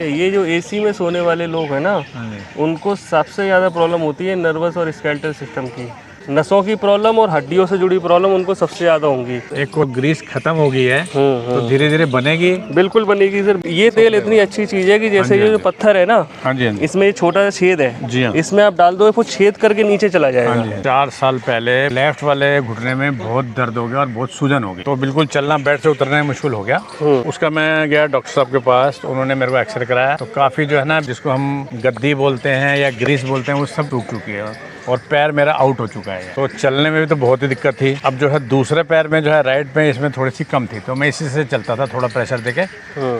ये जो एसी में सोने वाले लोग हैं ना, उनको सबसे ज़्यादा प्रॉब्लम होती है नर्वस और स्केलेटल सिस्टम की। नसों की प्रॉब्लम और हड्डियों से जुड़ी प्रॉब्लम उनको सबसे ज़्यादा होंगी। एक को ग्रीस खत्म हो गई है तो धीरे धीरे बनेगी। बिल्कुल बनेगी सर। ये तेल इतनी अच्छी चीज़ है कि जैसे ये जो पत्थर है ना, हाँ जी, इसमें ये छोटा सा छेद है जी हाँ, इसमें आप डाल दो, वो छेद करके नीचे चला जाएगा। हाँ जी। 4 साल पहले लेफ्ट वाले घुटने में बहुत दर्द हो गया और बहुत सूजन हो गई, तो बिल्कुल चलना बेड से उतरना मुश्किल हो गया। उसका मैं गया डॉक्टर साहब के पास, तो उन्होंने मेरे को एक्सरे कराया, तो काफ़ी जो है ना, जिसको हम गद्दी बोलते हैं या ग्रीस बोलते हैं, वो सब टूट चुकी है और पैर मेरा आउट हो चुका है। तो चलने में भी तो बहुत ही दिक्कत थी। अब जो है दूसरे पैर में जो है राइट में, इसमें थोड़ी सी कम थी, तो मैं इसी से चलता था, थोड़ा प्रेशर देके।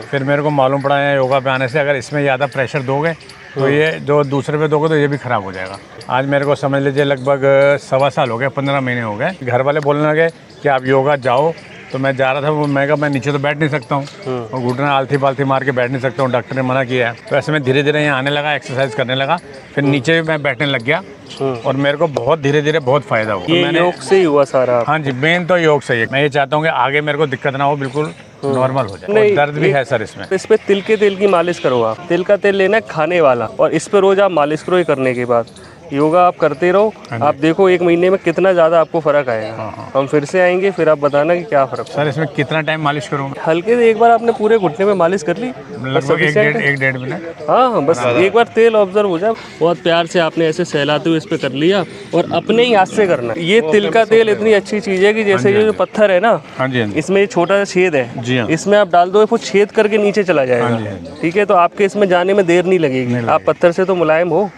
फिर मेरे को मालूम पड़ा है योगा पे आने से, अगर इसमें ज़्यादा प्रेशर दोगे तो ये जो दूसरे पे दोगे तो ये भी खराब हो जाएगा। आज मेरे को समझ लीजिए लगभग 1.25 साल हो गए, 15 महीने हो गए। घर वाले बोलने लगे कि आप योगा जाओ, तो मैं जा रहा था। वो मैं कहा मैं नीचे तो बैठ नहीं सकता हूँ और घुटना आलती पालती मार के बैठ नहीं सकता हूँ, डॉक्टर ने मना किया है। तो ऐसे में धीरे धीरे यहाँ आने लगा, एक्सरसाइज करने लगा, फिर नीचे भी मैं बैठने लग गया और मेरे को बहुत धीरे धीरे बहुत फायदा हुआ। ये योग से ही हुआ सारा? हाँ जी, मेन तो योग से ही। मैं ये चाहता हूँ कि आगे मेरे को दिक्कत ना हो, बिल्कुल नॉर्मल हो जाए। और दर्द भी है सर इसमें। इस पे तिल के तेल की मालिश करो आप। तिल का तेल लेना है खाने वाला, और इस पे रोज आप मालिश करो। ये करने के बाद योगा आप करते रहो, आप देखो 1 महीने में कितना ज़्यादा आपको फ़र्क आएगा। हम फिर से आएंगे, फिर आप बताना कि क्या फ़र्क। सर इसमें कितना टाइम मालिश करूँ? हल्के से एक बार आपने पूरे घुटने में मालिश कर ली, लगभग 1-1.5 मिनट। हाँ, बस एक बार तेल ऑब्जर्व हो जाए। बहुत प्यार से आपने ऐसे सहलाते हुए इस पे कर लिया, और अपने ही हाथ से करना। ये तिल का तेल इतनी अच्छी चीज़ है कि जैसे ये जो पत्थर है ना, इसमें ये छोटा सा छेद है, इसमें आप डाल दो, वो छेद करके नीचे चला जाएगा। ठीक है, तो आपके इसमें जाने में देर नहीं लगेगी। आप पत्थर से तो मुलायम हो,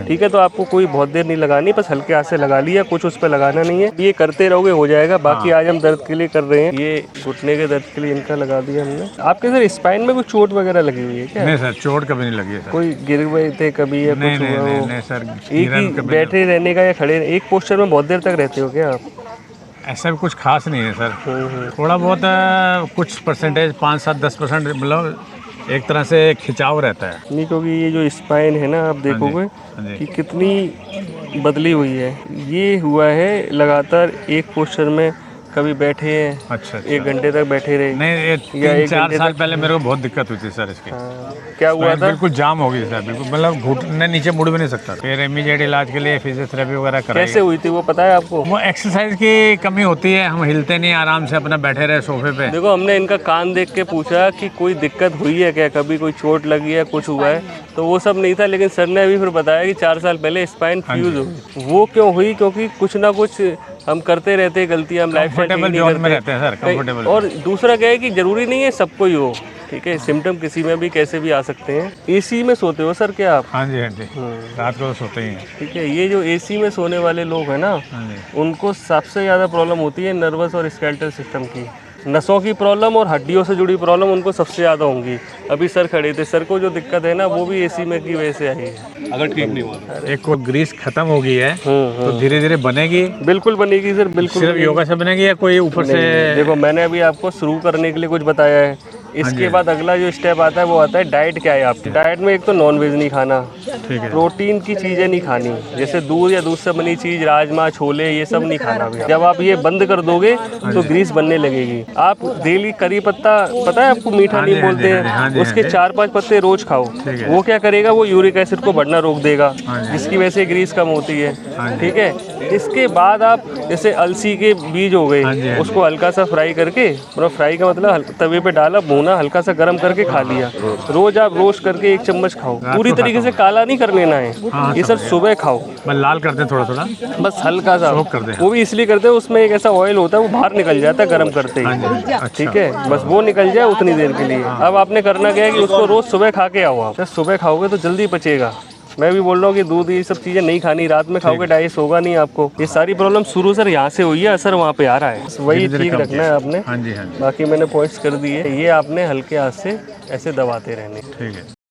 ठीक है, तो आपको कोई बहुत देर नहीं लगानी, बस हल्के हाथ से लगा लिया, कुछ उस पर लगाना नहीं है। ये करते रहोगे हो जाएगा। बाकी आज हम दर्द के लिए कर रहे हैं, ये घुटने के दर्द के लिए इनका लगा दिया हमने। आपके सर स्पाइन में कोई चोट वगैरह लगी हुई है क्या? नहीं सर, चोट कभी नहीं लगी है सर। कोई गिर गए थे कभी या नहीं, कुछ हुआ? नहीं सर, एक ही बैठे रहने का या खड़े एक पोस्चर में बहुत देर तक रहते हो क्या आप? ऐसा भी कुछ खास नहीं है सर। थोड़ा बहुत कुछ परसेंटेज 5-7-10% मतलब एक तरह से खिंचाव रहता है। नहीं, क्योंकि ये जो स्पाइन है ना, आप देखोगे कि कितनी बदली हुई है। ये हुआ है लगातार एक पोस्चर में, कभी बैठे हैं। अच्छा। 1 घंटे तक बैठे रहे। नहीं, 3-4 साल पहले मेरे को बहुत दिक्कत हुई थी सर इसकी। क्या हुआ था? बिल्कुल जाम हो गई सर, बिल्कुल मतलब घुटने नीचे मुड़ भी नहीं सकता। फिर इमीडिएट इलाज के लिए फिजियोथेरेपी वगैरह कराई। कैसे हुई थी वो पता है आपको? वो एक्सरसाइज की कमी होती है, हम हिलते नहीं, आराम से अपना बैठे रहे सोफे पे। देखो, हमने इनका कान देख के पूछा कि कोई दिक्कत हुई है क्या, कभी कोई चोट लगी है, कुछ हुआ है, तो वो सब नहीं था। लेकिन सर ने अभी फिर बताया कि 4 साल पहले स्पाइन फ्यूज हुई। वो क्यों हुई? क्योंकि कुछ ना कुछ हम करते रहते हैं गलतियाँ, हम लाइफ में रहते हैं सर, कंफर्टेबल। और दूसरा क्या है कि जरूरी नहीं है सबको ही हो, ठीक है, सिम्टम किसी में भी कैसे भी आ सकते हैं। एसी में सोते हो सर क्या आप? हाँ जी, हाँ जी, रात को तो सोते ही हैं। ठीक है, ये जो एसी में सोने वाले लोग हैं ना, उनको सबसे ज़्यादा प्रॉब्लम होती है नर्वस और स्केलेटल सिस्टम की। नसों की प्रॉब्लम और हड्डियों से जुड़ी प्रॉब्लम उनको सबसे ज़्यादा होंगी। अभी सर खड़े थे, सर को जो दिक्कत है ना, वो भी एसी में की वजह से आई है। अगर ठीक नहीं हुआ, एक को ग्रीस खत्म हो गई है तो धीरे धीरे बनेगी। बिल्कुल बनेगी सर, बिल्कुल। सिर्फ योगा से बनेगी या कोई ऊपर से? देखो, मैंने अभी आपको शुरू करने के लिए कुछ बताया है। इसके बाद अगला जो स्टेप आता है वो आता है डाइट। क्या है आपकी डाइट में? एक तो नॉन वेज नहीं खाना, ठीक है, प्रोटीन की चीज़ें नहीं खानी, जैसे दूध या दूध से बनी चीज़, राजमा, छोले, ये सब नहीं खाना भी। जब आप ये बंद कर दोगे तो ग्रीस बनने लगेगी। आप डेली करी पत्ता, पता है आपको, मीठा नीम बोलते हैं, उसके 4-5 पत्ते रोज खाओ। वो क्या करेगा? वो यूरिक एसिड को बढ़ना रोक देगा, जिसकी वजह से ग्रीस कम होती है। ठीक है, इसके बाद आप जैसे अलसी के बीज हो गए, उसको हल्का सा फ्राई करके, मतलब फ्राई का मतलब तवे पे डाला, भूना, हल्का सा गर्म करके खा लिया। रोज आप रोस्ट करके 1 चम्मच खाओ। पूरी तरीके से काला नहीं कर लेना है, ये सब सुबह खाओ। लाल करते हैं थोड़ा थोड़ा, बस हल्का सा कर दे। वो भी इसलिए करते हैं, उसमें एक ऐसा ऑयल होता है, वो बाहर निकल जाता है गर्म करते ही। ठीक है, बस वो निकल जाए उतनी देर के लिए। अब आपने करना क्या है कि उसको रोज सुबह खा के आओ। आप सुबह खाओगे तो जल्दी पचेगा। मैं भी बोल रहा हूँ कि दूध ये सब चीज़ें नहीं खानी, रात में खाओगे डाइजेस्ट होगा नहीं आपको। ये सारी प्रॉब्लम शुरू सर यहाँ से हुई है, असर वहाँ पे आ रहा है, वही ठीक रखना है आपने। बाकी मैंने पॉइंट्स कर दिए, ये आपने हल्के हाथ से ऐसे दबाते रहने। ठीक है।